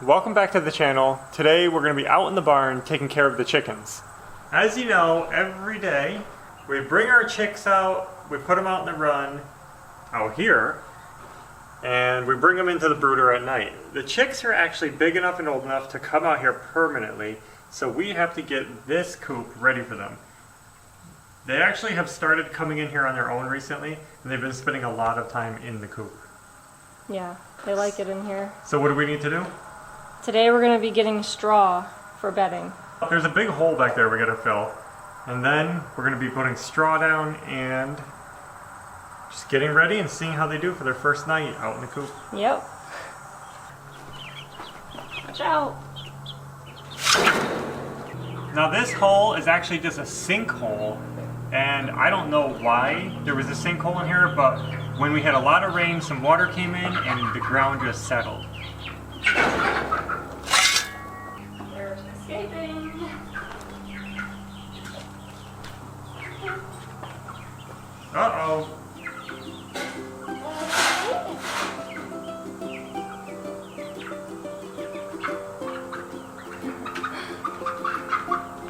Welcome back to the channel. Today we're going to be out in the barn taking care of the chickens. As you know, every day we bring our chicks out, we put them out in the run out here, and we bring them into the brooder at night. The chicks are actually big enough and old enough to come out here permanently, so we have to get this coop ready for them. They actually have started coming in here on their own recently, and they've been spending a lot of time in the coop. Yeah, they like it in here. So what do we need to do? Today we're going to be getting straw for bedding. There's a big hole back there we gotta fill. And then we're gonna be putting straw down and just getting ready and seeing how they do for their first night out in the coop. Yep. Watch out. Now this hole is actually just a sinkhole, and I don't know why there was a sinkhole in here, but when we had a lot of rain, some water came in and the ground just settled. They're escaping. Uh-oh.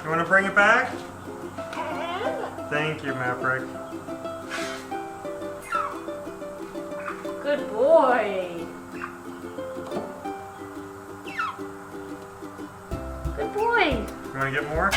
You want to bring it back? Thank you, Maverick. Good boy. Good boy. You want to get more?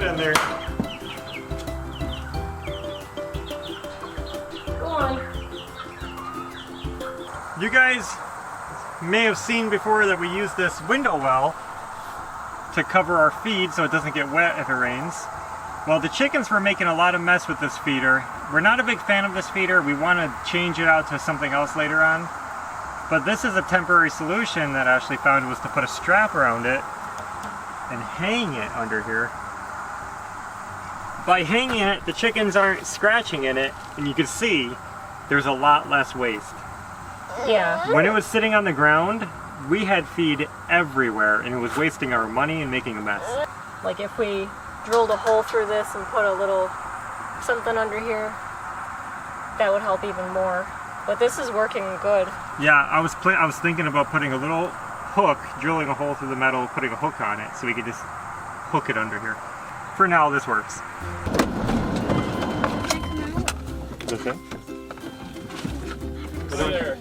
In there. Go on. You guys may have seen before that we use this window well to cover our feed so it doesn't get wet if it rains. Well, the chickens were making a lot of mess with this feeder. We're not a big fan of this feeder. We want to change it out to something else later on. But this is a temporary solution that Ashley found, was to put a strap around it and hang it under here. By hanging it, the chickens aren't scratching in it, and you can see there's a lot less waste. Yeah. When it was sitting on the ground, we had feed everywhere, and it was wasting our money and making a mess. Like if we drilled a hole through this and put a little something under here, that would help even more. But this is working good. Yeah, I was thinking about putting a little hook, drilling a hole through the metal, putting a hook on it, so we could just hook it under here. For now, this works. Okay. There.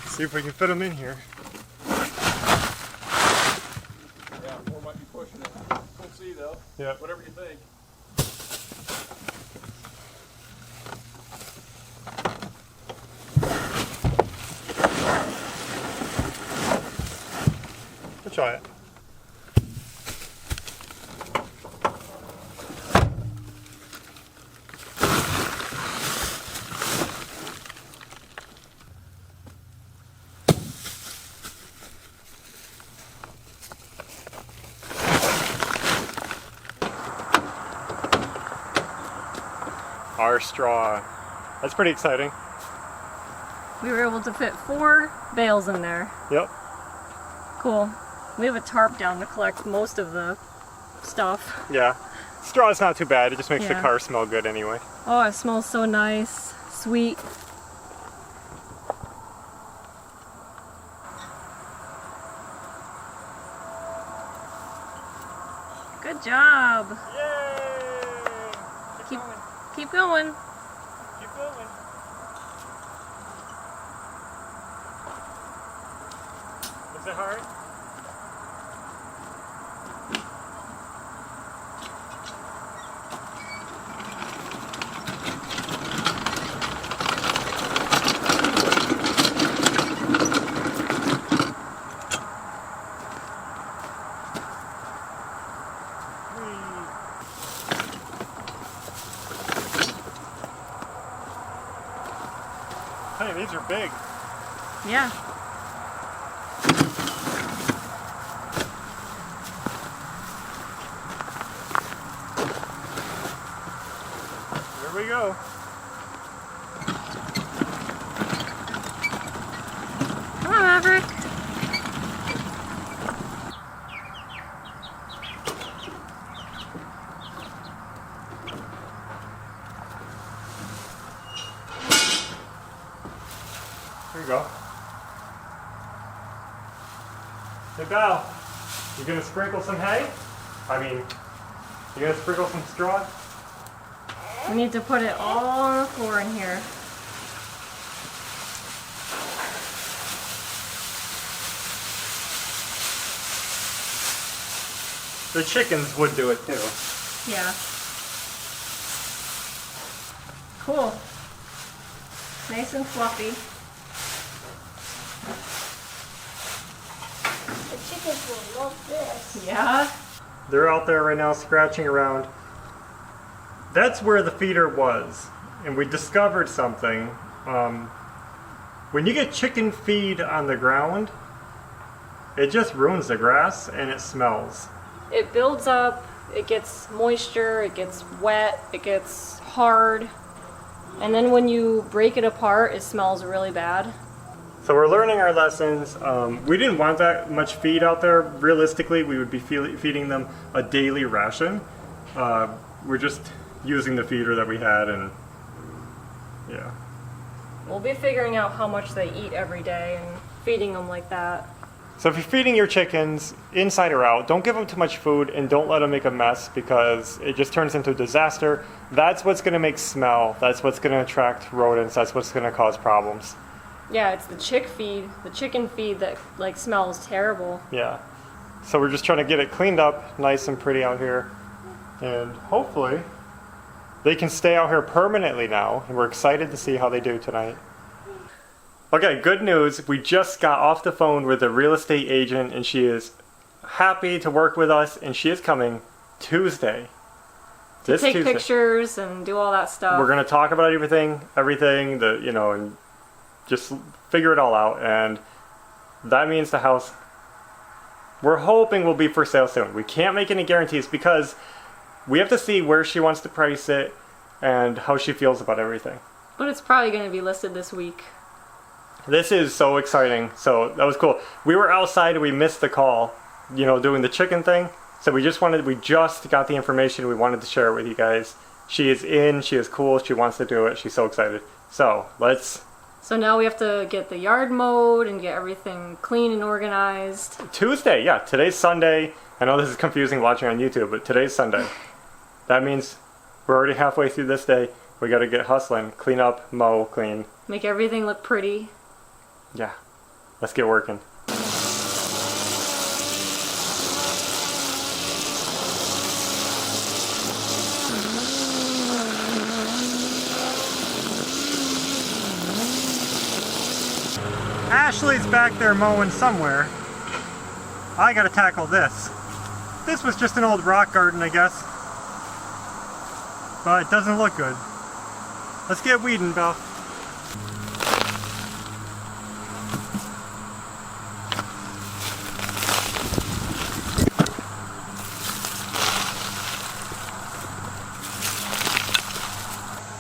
See if we can fit them in here. Yeah, four might be pushing it. We'll see though. Yeah. Whatever you think. We'll try it. Our straw. That's pretty exciting. We were able to fit 4 bales in there. Yep. Cool. We have a tarp down to collect most of the stuff. Yeah. Straw's not too bad. It just makes the Yeah. car smell good anyway. Oh, it smells so nice. Sweet. Good job. Yay! Keep going. Keep going. Is it hard? Man, these are big. Yeah. Here we go. Come on, Maverick. Here you go. Hey, Val, you gonna sprinkle some hay? I mean, you gonna sprinkle some straw? We need to put it all on the floor in here. The chickens would do it too. Yeah. Cool. Nice and fluffy. The chickens will love this. Yeah. They're out there right now scratching around. That's where the feeder was, and we discovered something. When you get chicken feed on the ground, it just ruins the grass and it smells. It builds up, it gets moisture, it gets wet, it gets hard. And then when you break it apart, it smells really bad. So we're learning our lessons. We didn't want that much feed out there. Realistically, we would be feeding them a daily ration. We're just using the feeder that we had, and yeah. We'll be figuring out how much they eat every day and feeding them like that. So if you're feeding your chickens inside or out, don't give them too much food and don't let them make a mess, because it just turns into a disaster. That's what's going to make smell. That's what's going to attract rodents. That's what's going to cause problems. Yeah, it's the chicken feed that like smells terrible. Yeah. So we're just trying to get it cleaned up, nice and pretty out here. And hopefully they can stay out here permanently now. And we're excited to see how they do tonight. Okay, good news. We just got off the phone with a real estate agent, and she is happy to work with us, and she is coming Tuesday. To take pictures and do all that stuff. We're gonna talk about everything, and just figure it all out. And that means the house, we're hoping, will be for sale soon. We can't make any guarantees because we have to see where she wants to price it and how she feels about everything. But it's probably going to be listed this week. This is so exciting. So that was cool. We were outside and we missed the call, doing the chicken thing. So we just got the information. We wanted to share it with you guys. She is in, she is cool, she wants to do it, she's so excited. So now we have to get the yard mowed and get everything clean and organized. Tuesday, yeah, today's Sunday. I know this is confusing watching on YouTube, but today's Sunday. That means we're already halfway through this day. We gotta get hustling, clean up, mow, clean. Make everything look pretty. Yeah, let's get working. Ashley's back there mowing somewhere. I gotta tackle this. This was just an old rock garden, I guess. But it doesn't look good. Let's get weeding, Belle.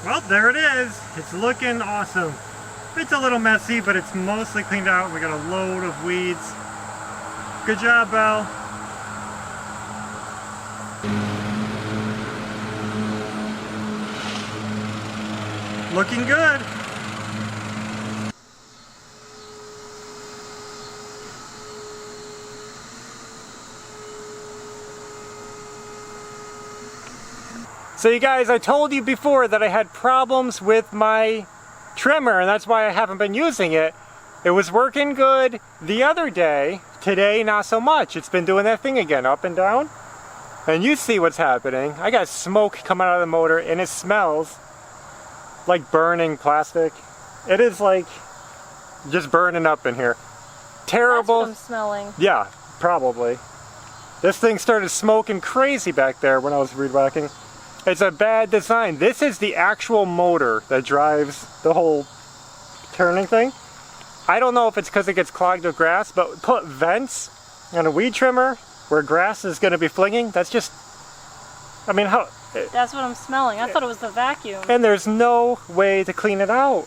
Well, there it is. It's looking awesome. It's a little messy, but it's mostly cleaned out. We got a load of weeds. Good job, Belle. Looking good. So you guys, I told you before that I had problems with my trimmer, and that's why I haven't been using it. It was working good the other day. Today, not so much. It's been doing that thing again, up and down. And you see what's happening. I got smoke coming out of the motor, and it smells like burning plastic. It is like just burning up in here. Terrible. That's what I'm smelling. Yeah, probably. This thing started smoking crazy back there when I was weed whacking. It's a bad design. This is the actual motor that drives the whole turning thing. I don't know if it's because it gets clogged with grass, but put vents on a weed trimmer where grass is going to be flinging. That's just, I mean, how? That's what I'm smelling. I thought it was the vacuum. And there's no way to clean it out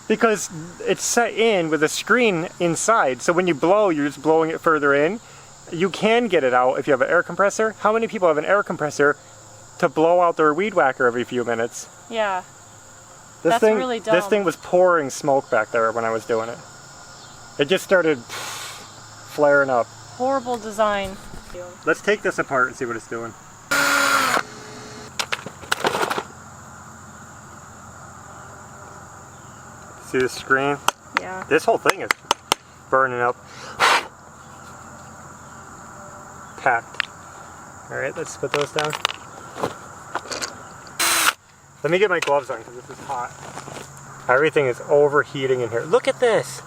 because it's set in with a screen inside. So when you blow, you're just blowing it further in. You can get it out if you have an air compressor. How many people have an air compressor to blow out their weed whacker every few minutes? Yeah. That's really dumb. This thing was pouring smoke back there when I was doing it. It just started flaring up. Horrible design. Let's take this apart and see what it's doing. See the screen? Yeah. This whole thing is burning up. Packed. Alright, let's put those down. Let me get my gloves on because this is hot. Everything is overheating in here. Look at this!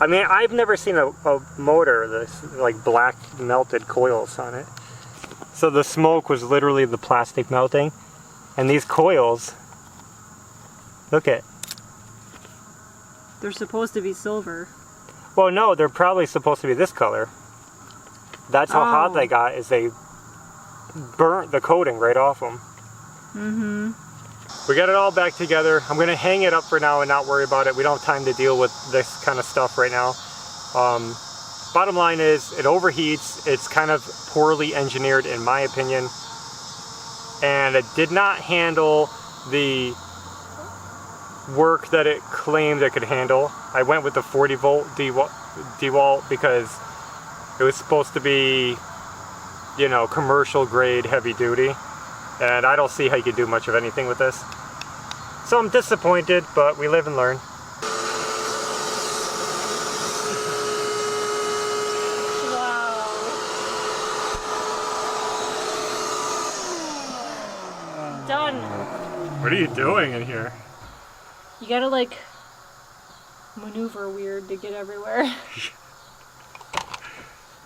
I mean, I've never seen a motor that's like black melted coils on it. So the smoke was literally the plastic melting. And these coils, look at. They're supposed to be silver. Well, no, they're probably supposed to be this color. That's how hot they got, is they burnt the coating right off them. Mm-hmm. We got it all back together. I'm going to hang it up for now and not worry about it. We don't have time to deal with this kind of stuff right now. Bottom line is, it overheats. It's kind of poorly engineered in my opinion. And it did not handle the work that it claimed it could handle. I went with the 40 volt DeWalt because it was supposed to be, you know, commercial grade heavy duty. And I don't see how you could do much of anything with this. So I'm disappointed, but we live and learn. Wow. Done. What are you doing in here? You gotta like maneuver weird to get everywhere.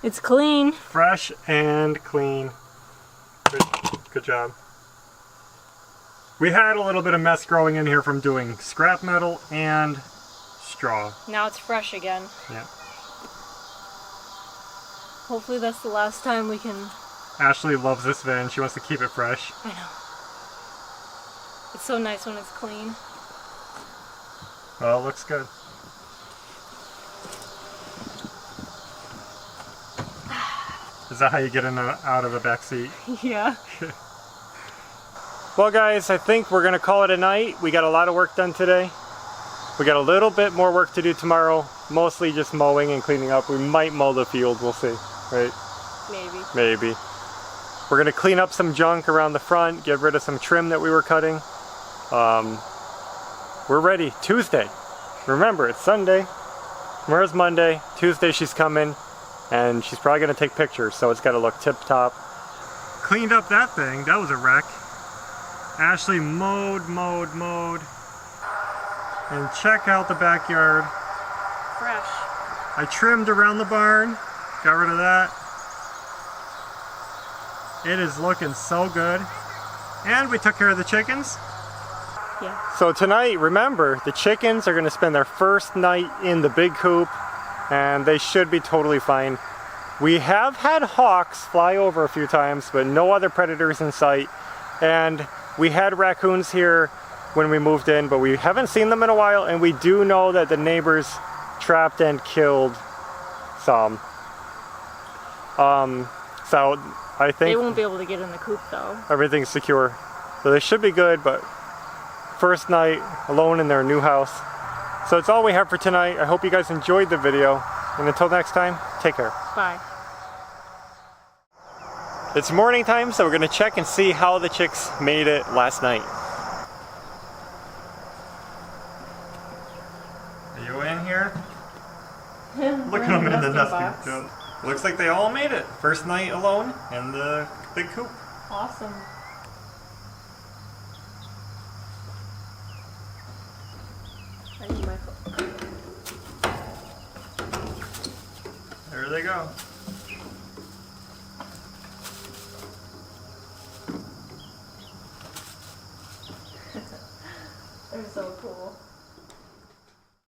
It's clean. Fresh and clean. Good job. We had a little bit of mess growing in here from doing scrap metal and straw. Now it's fresh again. Yeah. Hopefully that's the last time we can... Ashley loves this van. She wants to keep it fresh. I know. It's so nice when it's clean. Well, it looks good. Is that how you get in and out of the back seat? Yeah. Well guys, I think we're gonna call it a night. We got a lot of work done today. We got a little bit more work to do tomorrow. Mostly just mowing and cleaning up. We might mow the field, we'll see. Right? Maybe. Maybe. We're gonna clean up some junk around the front, get rid of some trim that we were cutting. We're ready. Tuesday. Remember, it's Sunday. Tomorrow's Monday. Tuesday she's coming. And she's probably going to take pictures, so it's got to look tip-top. Cleaned up that thing. That was a wreck. Ashley mowed. And check out the backyard. Fresh. I trimmed around the barn. Got rid of that. It is looking so good. And we took care of the chickens. Yeah. So tonight, remember, the chickens are going to spend their first night in the big coop. And they should be totally fine. We have had hawks fly over a few times, but no other predators in sight. And we had raccoons here when we moved in, but we haven't seen them in a while, and we do know that the neighbors trapped and killed some. So I think They won't be able to get in the coop though. everything's secure. So they should be good, but first night alone in their new house. So that's all we have for tonight. I hope you guys enjoyed the video. And until next time, take care. Bye. It's morning time, so we're going to check and see how the chicks made it last night. Are you in here? Look at them in the nesting tub. Looks like they all made it. First night alone in the big coop. Awesome. I need my phone. There they go. They're so cool.